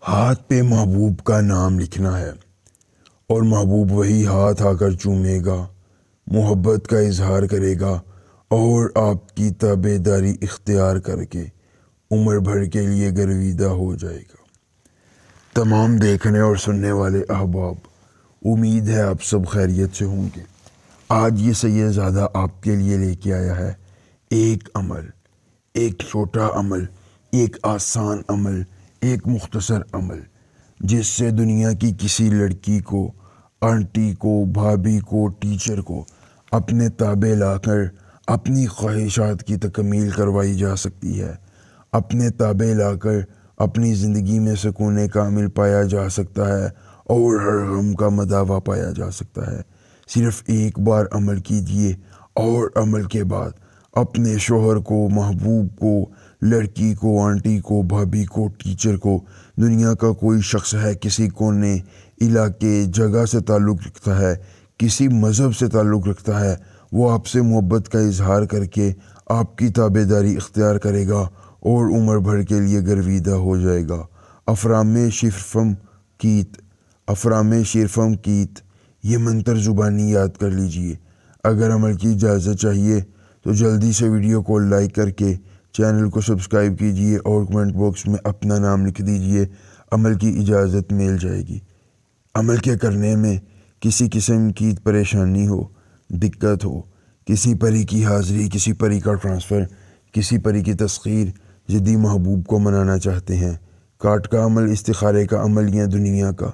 ہاتھ پہ محبوب کا نام لکھنا ہے اور محبوب وہی ہاتھ آ کر چومے گا، محبت کا اظہار کرے گا اور آپ کی تابع داری اختیار کر کے عمر بھر کے لیے گرویدہ ہو جائے گا۔ تمام دیکھنے اور سننے والے احباب، امید ہے آپ سب خیریت سے ہوں گے۔ آج یہ سید زادہ آپ کے لیے لے کے آیا ہے ایک عمل، ایک چھوٹا عمل، ایک آسان عمل، ایک مختصر عمل، جس سے دنیا کی کسی لڑکی کو، آنٹی کو، بھابھی کو، ٹیچر کو اپنے تابع لا کر اپنی خواہشات کی تکمیل کروائی جا سکتی ہے، اپنے تابع لا کر اپنی زندگی میں سکون کامل پایا جا سکتا ہے اور ہر غم کا مداوع پایا جا سکتا ہے۔ صرف ایک بار عمل کیجئے اور عمل کے بعد اپنے شوہر کو، محبوب کو، لڑکی کو، آنٹی کو، بھابھی کو، ٹیچر کو، دنیا کا کوئی شخص ہے، کسی کونے، علاقے، جگہ سے تعلق رکھتا ہے، کسی مذہب سے تعلق رکھتا ہے، وہ آپ سے محبت کا اظہار کر کے آپ کی تابع داری اختیار کرے گا اور عمر بھر کے لیے گرویدہ ہو جائے گا۔ افرام شیرفم کیت، یہ منتر زبانی یاد کر لیجئے۔ اگر عمل کی اجازت چاہیے تو جلدی سے ویڈیو کو لائک کر کے چینل کو سبسکرائب کیجئے اور کمنٹ باکس میں اپنا نام لکھ دیجئے، عمل کی اجازت مل جائے گی۔ عمل کے کرنے میں کسی قسم کی پریشانی ہو، دقت ہو، کسی پری کی حاضری، کسی پری کا ٹرانسفر، کسی پری کی تسخیر، جدی محبوب کو منانا چاہتے ہیں، کاٹ کا عمل، استخارے کا عمل یا دنیا کا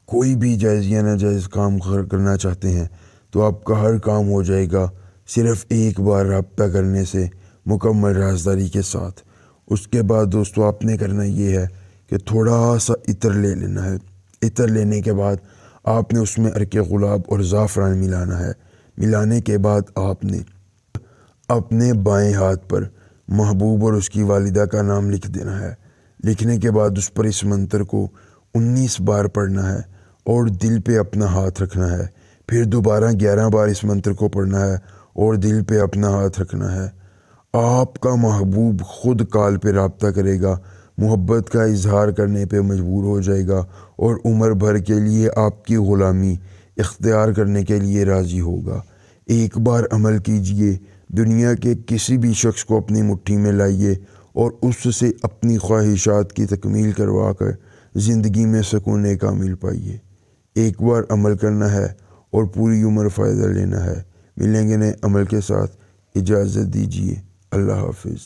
کوئی بھی جائز یا ناجائز کام کرنا چاہتے ہیں تو آپ کا ہر کام ہو جائے گا، صرف ایک بار رابطہ کرنے سے، مکمل رازداری کے ساتھ۔ اس کے بعد دوستو آپ نے کرنا یہ ہے کہ تھوڑا سا عطر لے لینا ہے۔ عطر لینے کے بعد آپ نے اس میں عرق گلاب اور زعفران ملانا ہے۔ ملانے کے بعد آپ نے اپنے بائیں ہاتھ پر محبوب اور اس کی والدہ کا نام لکھ دینا ہے۔ لکھنے کے بعد اس پر اس منتر کو 19 بار پڑھنا ہے اور دل پہ اپنا ہاتھ رکھنا ہے۔ پھر دوبارہ 11 بار اس منتر کو پڑھنا ہے اور دل پہ اپنا ہاتھ رکھنا ہے۔ آپ کا محبوب خود کال پہ رابطہ کرے گا، محبت کا اظہار کرنے پہ مجبور ہو جائے گا اور عمر بھر کے لیے آپ کی غلامی اختیار کرنے کے لیے راضی ہوگا۔ ایک بار عمل کیجئے، دنیا کے کسی بھی شخص کو اپنی مٹھی میں لائیے اور اس سے اپنی خواہشات کی تکمیل کروا کر زندگی میں سکون کامل پائیے۔ ایک بار عمل کرنا ہے اور پوری عمر فائدہ لینا ہے۔ ملیں گے نئے عمل کے ساتھ، اجازت دیجیے، اللہ حافظ۔